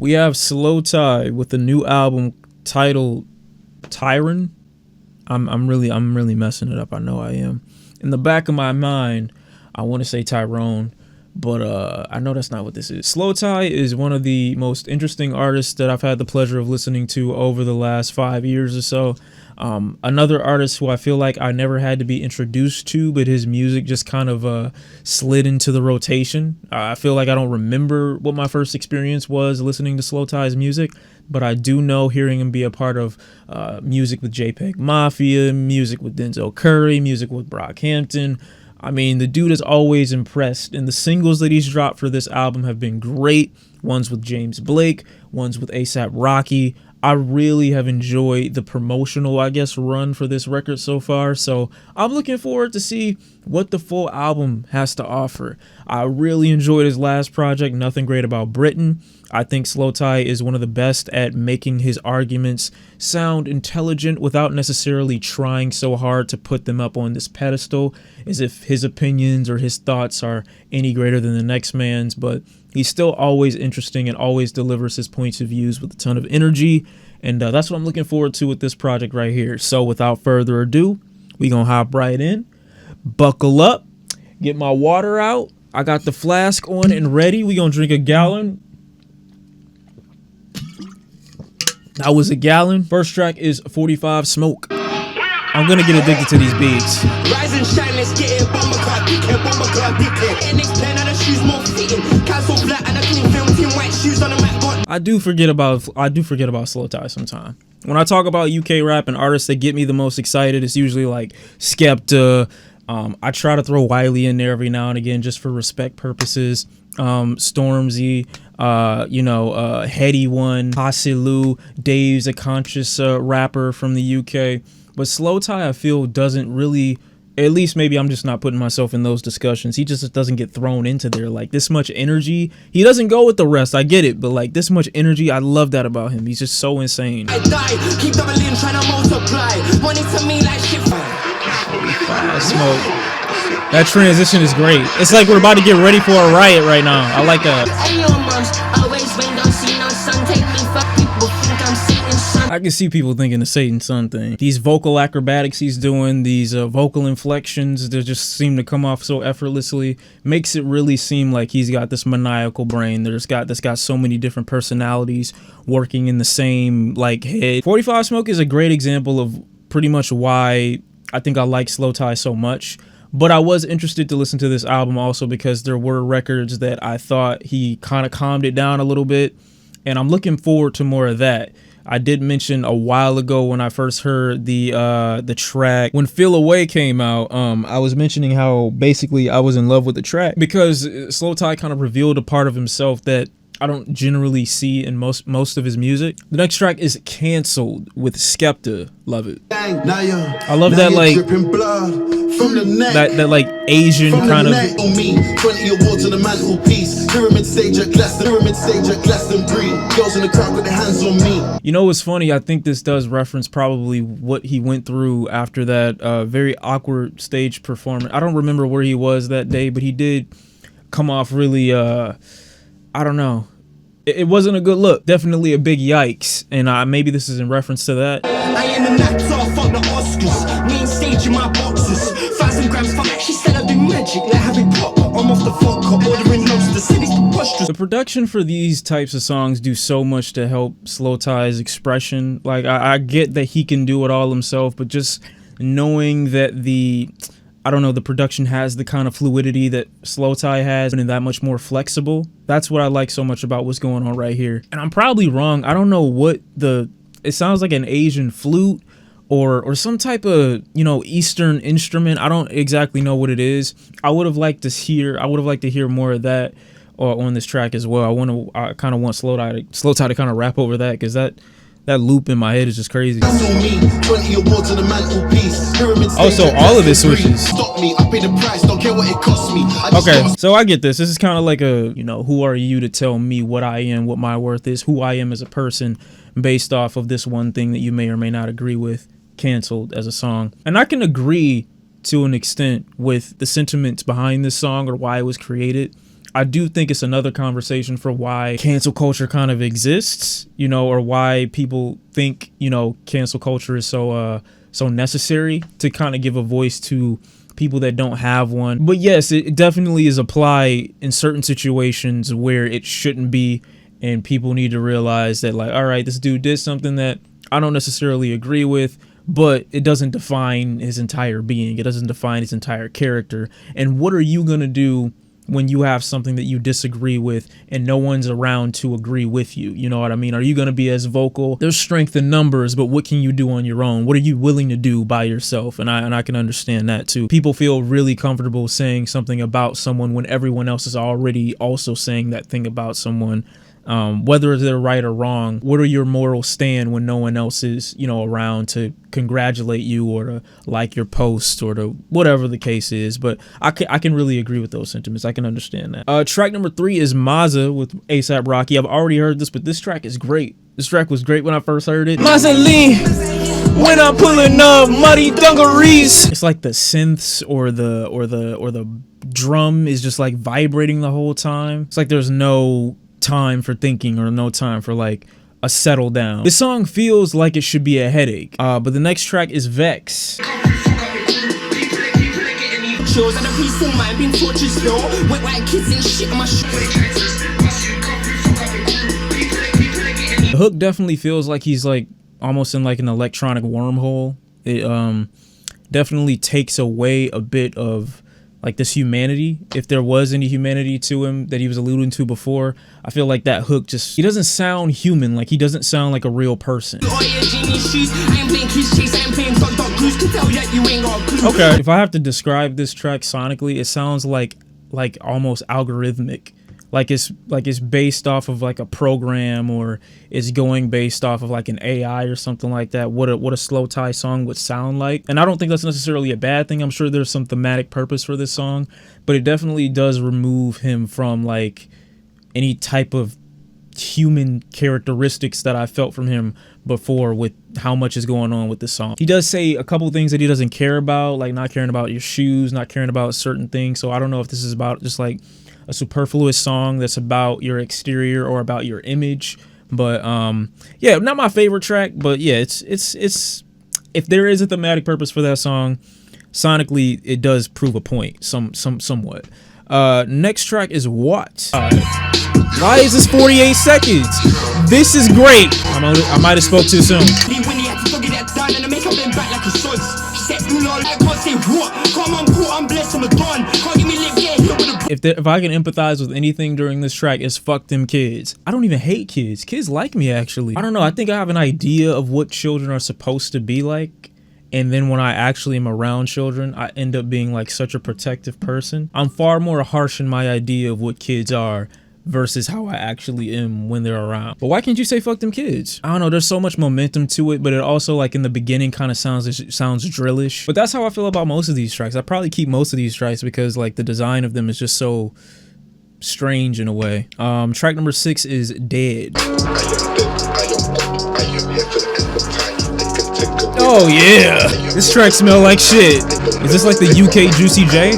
We have slowthai with a new album titled TYRON. I'm really messing it up. I know I am. In the back of my mind, I want to say Tyrone, but I know that's not what this is. slowthai is one of the most interesting artists that I've had the pleasure of listening to over the last 5 years or so. Another artist who I feel like I never had to be introduced to, but his music just kind of slid into the rotation. I feel like I don't remember what my first experience was listening to slowthai's music, but I do know hearing him be a part of music with JPEG Mafia, music with Denzel Curry, music with Brockhampton. I mean, the dude is always impressed, and the singles that he's dropped for this album have been great. Ones with James Blake, ones with A$AP Rocky. I really have enjoyed the promotional, I guess, run for this record so far. So I'm looking forward to see what the full album has to offer. I really enjoyed his last project, Nothing Great About Britain. I think slowthai is one of the best at making his arguments sound intelligent without necessarily trying so hard to put them up on this pedestal as if his opinions or his thoughts are any greater than the next man's, but he's still always interesting and always delivers his points of views with a ton of energy, and that's what I'm looking forward to with this project right here. So without further ado, we gonna hop right in, buckle up, get my water out. I got the flask on and ready. We gonna drink a gallon. That was a gallon. First track is 45 Smoke. I'm gonna get addicted to these beats. Rise and shine, let's get it. Bomber car, NX plan out of shoes more fitting. Cancel flat and a clean film team, white shoes on the mat. I do forget about slowthai sometimes. When I talk about UK rap and artists that get me the most excited, it's usually like Skepta. I try to throw Wiley in there every now and again just for respect purposes. Stormzy, Heady One, Hasilu, Dave's a conscious rapper from the UK. But slowthai, I feel, doesn't really, at least maybe I'm just not putting myself in those discussions. He just doesn't get thrown into there. Like, this much energy, he doesn't go with the rest, I get it, but like this much energy, I love that about him. He's just so insane. I die, keep doubling, trying to multiply. Money to me like shit. Smoke. That transition is great. It's like we're about to get ready for a riot right now. I like that. I can see people thinking the Satan Son thing. These vocal acrobatics he's doing, these vocal inflections, they just seem to come off so effortlessly. Makes it really seem like he's got this maniacal brain that's got so many different personalities working in the same like head. 45 Smoke is a great example of pretty much why I think I like slowthai so much. But I was interested to listen to this album also because there were records that I thought he kind of calmed it down a little bit, and I'm looking forward to more of that. I did mention a while ago when I first heard the track when Feel Away came out. I was mentioning how basically I was in love with the track because slowthai kind of revealed a part of himself that I don't generally see in most of his music. The next track is Cancelled with Skepta. Love it. I love that like that like Asian kind of. You know what's funny? I think this does reference probably what he went through after that very awkward stage performance. I don't remember where he was that day, but he did come off really I don't know. It wasn't a good look. Definitely a big yikes. And maybe this is in reference to that. I am the actor, fuck the Oscars. Main stage in my boxes. 1,000 grams, fuck. She said I do magic like Harry Potter. I'm off the vodka, ordering lobster. City's preposterous. The production for these types of songs do so much to help slowthai's expression. Like, I get that he can do it all himself, but just knowing that the production has the kind of fluidity that slowthai has and that much more flexible. That's what I like so much about what's going on right here. And I'm probably wrong. I don't know what it sounds like an Asian flute or some type of, Eastern instrument. I don't exactly know what it is. I would have liked to hear more of that on this track as well. I kind of want slowthai to kind of rap over that, because that loop in my head is just crazy. Also, all of this switches. Okay, so I get this. This is kind of like a, who are you to tell me what I am, what my worth is, who I am as a person, based off of this one thing that you may or may not agree with. Cancelled as a song. And I can agree to an extent with the sentiments behind this song or why it was created. I do think it's another conversation for why cancel culture kind of exists, you know, or why people think, you know, cancel culture is so necessary to kind of give a voice to people that don't have one. But yes, it definitely is applied in certain situations where it shouldn't be, and people need to realize that, like, all right, this dude did something that I don't necessarily agree with, but it doesn't define his entire being. It doesn't define his entire character. And what are you gonna do when you have something that you disagree with and no one's around to agree with you? You know what I mean? Are you going to be as vocal? There's strength in numbers, but what can you do on your own? What are you willing to do by yourself? And I can understand that too. People feel really comfortable saying something about someone when everyone else is already also saying that thing about someone. Whether they're right or wrong, what are your moral stand when no one else is, you know, around to congratulate you or to like your post or to whatever the case is? But I can really agree with those sentiments. I can understand that. Track number 3 is MAZZA with A$AP Rocky. I've already heard this, but this track is great. This track was great when I first heard it. MAZZA lean when I'm pulling up muddy dungarees. It's like the synths or the drum is just like vibrating the whole time. It's like there's no time for thinking or no time for like a settle down. This song feels like it should be a headache. But the next track is Vex. The hook definitely feels like he's like almost in like an electronic wormhole. It definitely takes away a bit of like this humanity, if there was any humanity to him that he was alluding to before. I feel like that hook just, he doesn't sound human. Like he doesn't sound like a real person. Okay, if I have to describe this track sonically, it sounds like almost algorithmic. Like it's based off of like a program, or it's going based off of like an AI or something like that. What a slowthai song would sound like. And I don't think that's necessarily a bad thing. I'm sure there's some thematic purpose for this song, but it definitely does remove him from like any type of human characteristics that I felt from him before with how much is going on with this song. He does say a couple things that he doesn't care about, like not caring about your shoes, not caring about certain things. So I don't know if this is about just like a superfluous song that's about your exterior or about your image. But yeah, not my favorite track, but yeah, it's if there is a thematic purpose for that song, sonically it does prove a point somewhat. Next track is What. Why is this 48 seconds? This is great. I might have spoke too soon. If I can empathize with anything during this track, it's fuck them kids. I don't even hate kids. Kids like me, actually. I don't know. I think I have an idea of what children are supposed to be like. And then when I actually am around children, I end up being like such a protective person. I'm far more harsh in my idea of what kids are versus how I actually am when they're around. But why can't you say fuck them kids? I don't know, there's so much momentum to it, but it also like in the beginning kind of sounds drillish. But that's how I feel about most of these tracks. I probably keep most of these tracks because like the design of them is just so strange in a way. Track number 6 is Dead. Oh yeah, this track smell like shit. Is this like the UK Juicy J?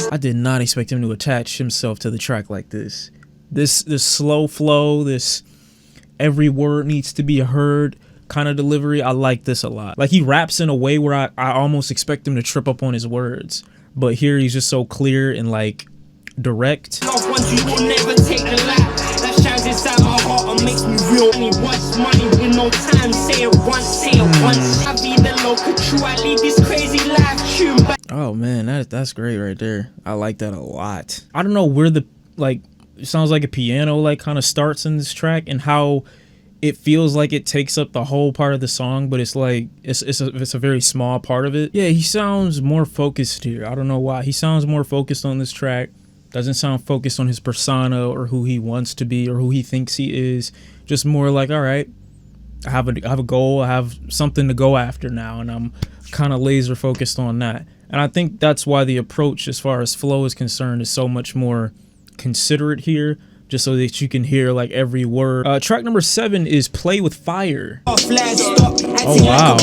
I did not expect him to attach himself to the track like this. This slow flow, this every word needs to be heard kind of delivery. I like this a lot. Like he raps in a way where I almost expect him to trip up on his words, but here he's just so clear and like direct. Oh man, that's great right there. I like that a lot. I don't know where the like it sounds like a piano like kind of starts in this track and how it feels like it takes up the whole part of the song, but it's like it's a very small part of it. Yeah, he sounds more focused here. I don't know why. He sounds more focused on this track. Doesn't sound focused on his persona or who he wants to be or who he thinks he is. Just more like, all right, I have a goal, I have something to go after now, and I'm kind of laser focused on that. And I think that's why the approach as far as flow is concerned is so much more considerate here, just so that you can hear like every word. Track number 7 is Play with Fire. Oh wow.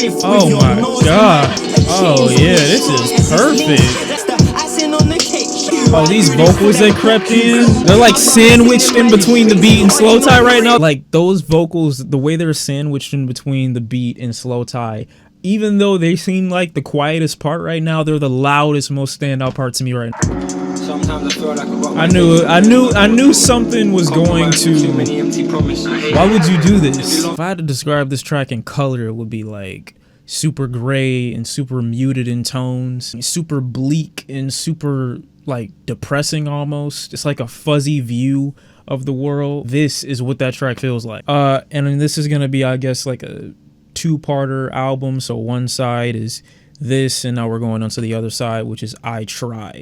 drift. Oh my god. Oh yeah, this is perfect. That's the icing on the cake. Oh, these vocals that crept in, they're like sandwiched in between the beat and slow tie right now. Like those vocals, the way they're sandwiched in between the beat and slow tie, even though they seem like the quietest part right now, they're the loudest, most standout part to me right now. Sometimes I feel like I knew something was going to. Why would you do this? If I had to describe this track in color, it would be like super gray and super muted in tones, super bleak and super like depressing almost. It's like a fuzzy view of the world. This is what that track feels like. And then this is gonna be, I guess, like a two-parter album. So one side is this, and now we're going on to the other side, which is I Tried.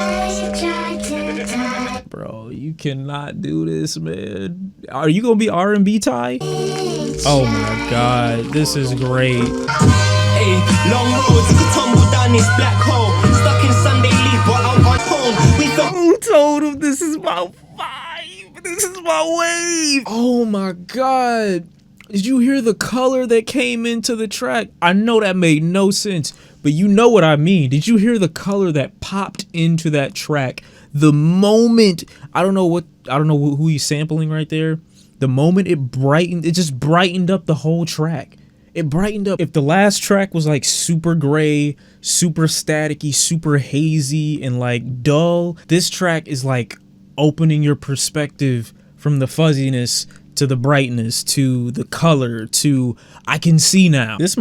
Bro, you cannot do this, man. Are you gonna be R&B Ty? Oh my god, this is great. Hey, long roads, you could tumble down this black hole. Stuck in Sunday league, but I'm on home. We thought. Who told him this is my vibe? This is my wave. Oh my god. Did you hear the color that came into the track? I know that made no sense, but you know what I mean. Did you hear the color that popped into that track? The moment, I don't know who he's sampling right there. The moment it brightened, it just brightened up the whole track. It brightened up. If the last track was like super gray, super staticky, super hazy, and like dull, this track is like opening your perspective from the fuzziness to the brightness to the color to I can see now. This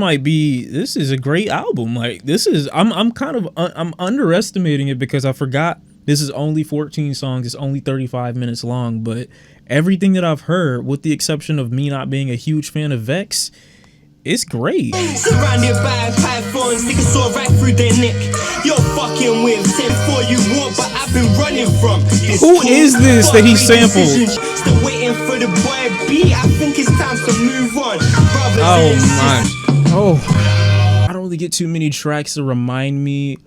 is a great album. Like I'm underestimating it because I forgot this is only 14 songs. It's only 35 minutes long, but everything that I've heard, with the exception of me not being a huge fan of Vex, it's great. Surrounded by pythons, niggas saw right through their neck. You're fucking with 10-4 you walk, but I've been running from this. Who is this that he sampled? Still waiting for the boy B. I think it's time to move on. I don't really get too many tracks that remind me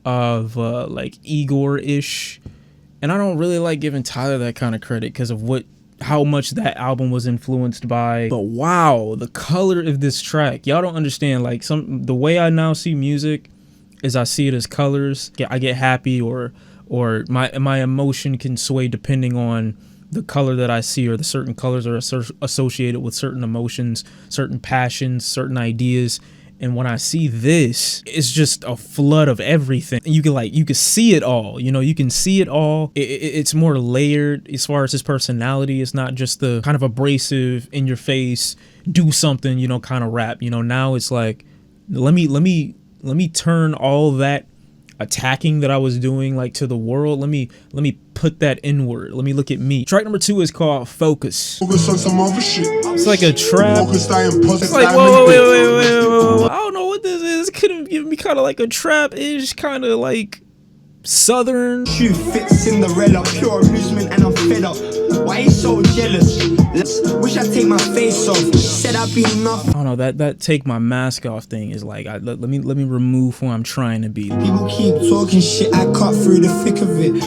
of like Igor-ish, and I don't really like giving Tyler that kind of credit because of how much that album was influenced by. But wow, the color of this track, y'all don't understand. Like the way I now see music is I see it as colors. I get happy or my emotion can sway depending on the color that I see, or the certain colors are associated with certain emotions, certain passions, certain ideas. And when I see this, it's just a flood of everything. You can see it all, you can see it all. It's more layered as far as his personality. It's not just the kind of abrasive, in your face, do something, kind of rap. Now it's like, let me turn all that attacking that I was doing like to the world. Let me put that inward. Let me look at me. Track number 2 is called Focus. It's like a trap. It's like whoa. I don't know what this is. Could have given me kind of like a trap-ish, kind of like southern. Shoe fits Cinderella, pure amusement, and I'm fed up. Why you so jealous? Wish I'd take my face off. Said I'd be enough. I don't know, that take my mask off thing is like, let me remove who I'm trying to be. People keep talking shit, I cut through the thick of it.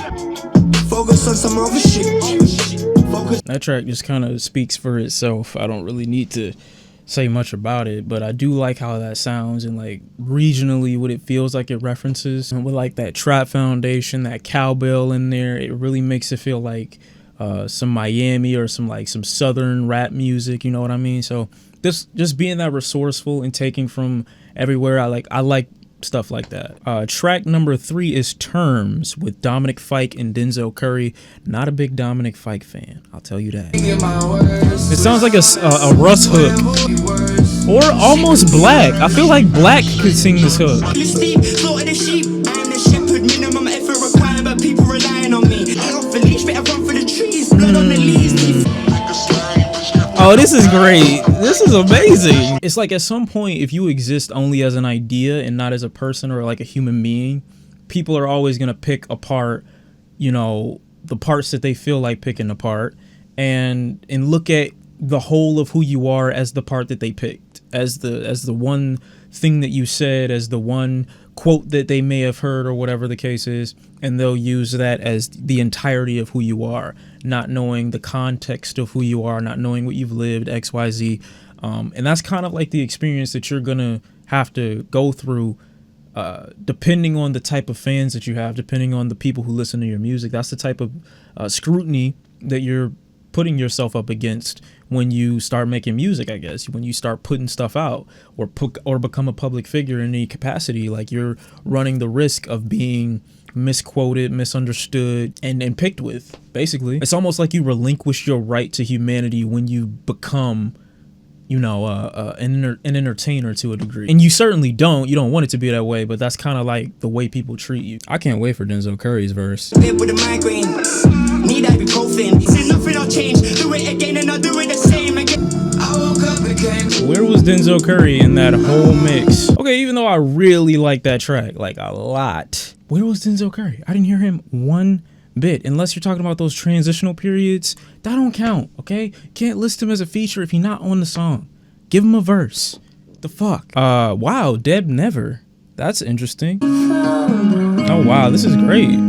Focus on some other shit. Focus. That track just kind of speaks for itself. I don't really need to say much about it, but I do like how that sounds and like regionally what it feels like it references. And with like that trap foundation, that cowbell in there, it really makes it feel like some Miami or some southern rap music, you know what I mean? So just being that resourceful and taking from everywhere, I like stuff like that. Track number 3 is Terms with Dominic, Fike, and Denzel Curry. Not a big Dominic Fike fan, I'll tell you that. It sounds like a Russ hook, or almost Black. I feel like Black could sing this hook. Oh, this is great. This is amazing. It's like at some point, if you exist only as an idea and not as a person or like a human being, people are always going to pick apart, the parts that they feel like picking apart and look at the whole of who you are as the part that they picked, as the one thing that you said, as the one quote that they may have heard or whatever the case is, and they'll use that as the entirety of who you are, not knowing the context of who you are, not knowing what you've lived, XYZ. And that's kind of like the experience that you're gonna have to go through, depending on the type of fans that you have, depending on the people who listen to your music. That's the type of scrutiny that you're putting yourself up against when you start making music, I guess. When you start putting stuff out or become a public figure in any capacity, like, you're running the risk of being misquoted, misunderstood, and picked with, basically. It's almost like you relinquish your right to humanity when you become, you know, an entertainer to a degree. And you certainly don't. You don't want it to be that way, but that's kind of like the way people treat you. I can't wait for Denzel Curry's verse. Live with a migraine. Need ibuprofen. Say nothing will change. Do it again and I'll do it the same again. I woke up again. Where was Denzel Curry in that whole mix? Okay, even though I really like that track, like, a lot, where was Denzel Curry? I didn't hear him one bit. Unless you're talking about those transitional periods, that don't count, okay? Can't list him as a feature if he's not on the song. Give him a verse. The fuck? Wow, Deb Never. That's interesting. Oh wow, this is great.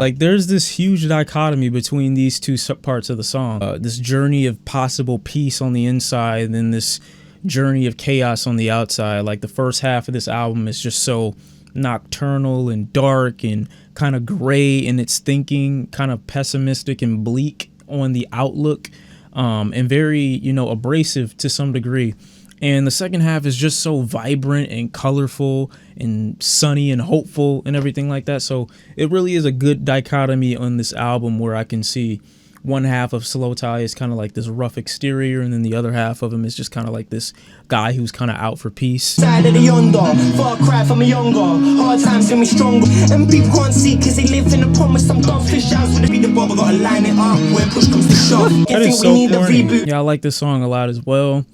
Like, there's this huge dichotomy between these two parts of the song. This journey of possible peace on the inside, and then this journey of chaos on the outside. Like, the first half of this album is just so nocturnal and dark and kind of gray in its thinking, kind of pessimistic and bleak on the outlook, and very, you know, abrasive to some degree. And the second half is just so vibrant and colorful and sunny and hopeful and everything like that. So it really is a good dichotomy on this album, where I can see one half of slowthai is kind of like this rough exterior, and then the other half of him is just kind of like this guy who's kind of out for peace. Side of the yonder, far cry from a younger. Hard times when we stronger. And people can't see cause they live in the promise. Some dumb fish out with the beat the bubble. Gotta line it up when push comes to shove. That is so corny. Yeah, I like this song a lot as well.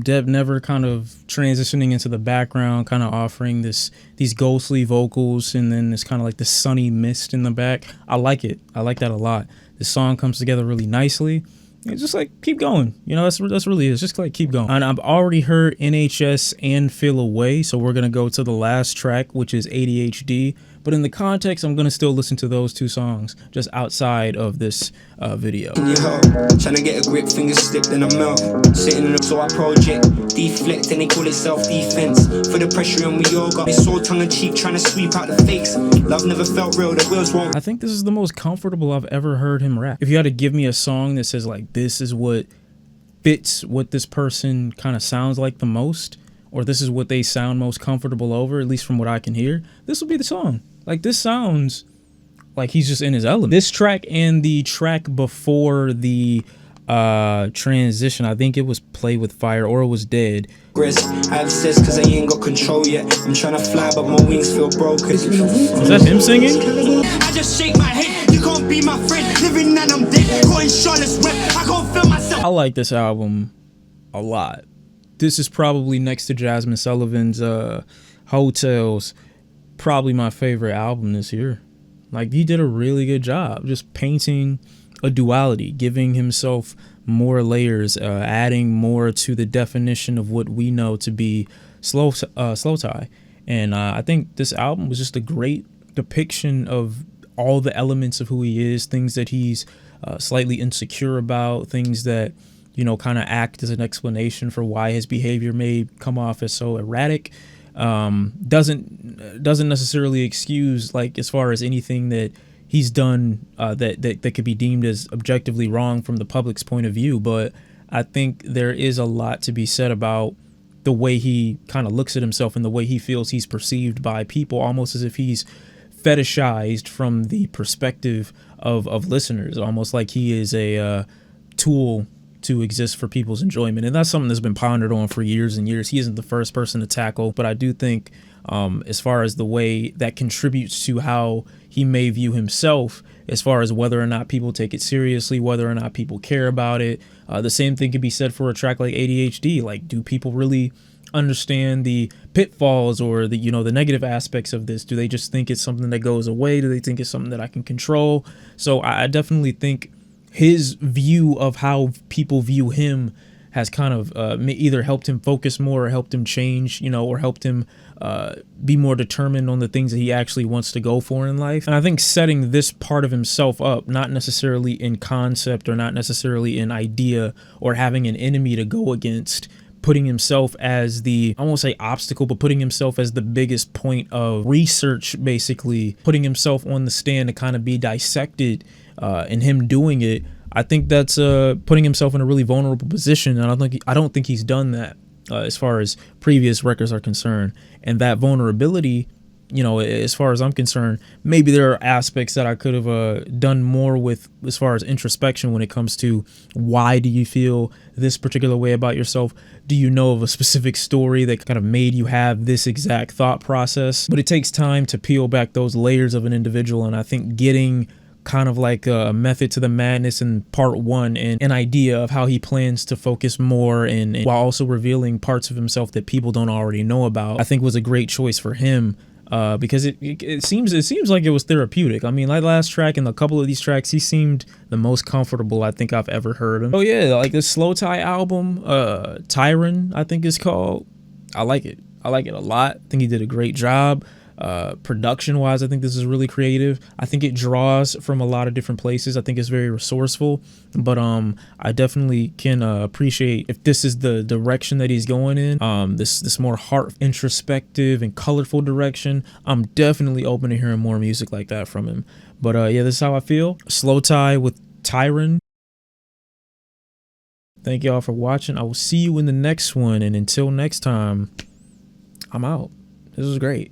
Deb Never kind of transitioning into the background, kind of offering these ghostly vocals, and then this kind of like the sunny mist in the back. I like it. I like that a lot. The song comes together really nicely. It's just like, keep going. You know, that's really it. It's just like, keep going. And I've already heard NHS and Feel Away, so we're gonna go to the last track, which is ADHD. But in the context, I'm gonna still listen to those two songs just outside of this video. Trying to get a grip, fingers slipped in a mouth. Sitting in a so I project, deflect, and they call it self-defense. For the pressure and we all got it sore tongue and cheek, trying to sweep out the fakes. Love never felt real, the wheels won't. I think this is the most comfortable I've ever heard him rap. If you had to give me a song that says like, this is what fits what this person kind of sounds like the most, or this is what they sound most comfortable over, at least from what I can hear, this will be the song. Like, this sounds like he's just in his element. This track and the track before the transition, I think it was Play With Fire or it was Dead. I have says cause I ain't got control yet. I'm trying to fly but my wings feel broken. Is that him singing? I just shake my head. You can't be my friend. Living and I'm dead. Caught in Charlotte's Web. I can't feel myself. I like this album a lot. This is probably, next to Jasmine Sullivan's Hotels, probably my favorite album this year. Like, he did a really good job just painting a duality, giving himself more layers, adding more to the definition of what we know to be slowthai. And I think this album was just a great depiction of all the elements of who he is, things that he's slightly insecure about, things that, you know, kind of act as an explanation for why his behavior may come off as so erratic. Doesn't necessarily excuse, like, as far as anything that he's done that could be deemed as objectively wrong from the public's point of view. But I think there is a lot to be said about the way he kind of looks at himself and the way he feels he's perceived by people, almost as if he's fetishized from the perspective of listeners, almost like he is a tool to exist for people's enjoyment. And that's something that's been pondered on for years and years. He isn't the first person to tackle, but I do think as far as the way that contributes to how he may view himself, as far as whether or not people take it seriously, whether or not people care about it. The same thing could be said for a track like ADHD. Like, do people really understand the pitfalls or the, you know, the negative aspects of this? Do they just think it's something that goes away? Do they think it's something that I can control? So I definitely think his view of how people view him has kind of either helped him focus more or helped him change, or helped him be more determined on the things that he actually wants to go for in life. And I think setting this part of himself up, not necessarily in concept or not necessarily in idea or having an enemy to go against, putting himself as the, I won't say obstacle, but putting himself as the biggest point of research, basically putting himself on the stand to kind of be dissected, and him doing it, I think that's putting himself in a really vulnerable position. And I don't think he's done that as far as previous records are concerned. And that vulnerability, as far as I'm concerned, maybe there are aspects that I could have done more with as far as introspection when it comes to why do you feel this particular way about yourself? Do you know of a specific story that kind of made you have this exact thought process? But it takes time to peel back those layers of an individual. And I think getting kind of like a method to the madness in part 1 and an idea of how he plans to focus more and while also revealing parts of himself that people don't already know about, I think was a great choice for him. Because it seems like it was therapeutic. I mean, like last track and a couple of these tracks, he seemed the most comfortable I think I've ever heard him. Oh yeah, like the slowthai album, TYRON, I think it's called. I like it a lot. I think he did a great job. Production wise, I think this is really creative. I think it draws from a lot of different places. I think it's very resourceful, but I definitely can appreciate if this is the direction that he's going in, this more heart introspective and colorful direction. I'm definitely open to hearing more music like that from him. But yeah, this is how I feel. Slowthai with TYRON. Thank y'all for watching. I will see you in the next one, and until next time, I'm out. This was great.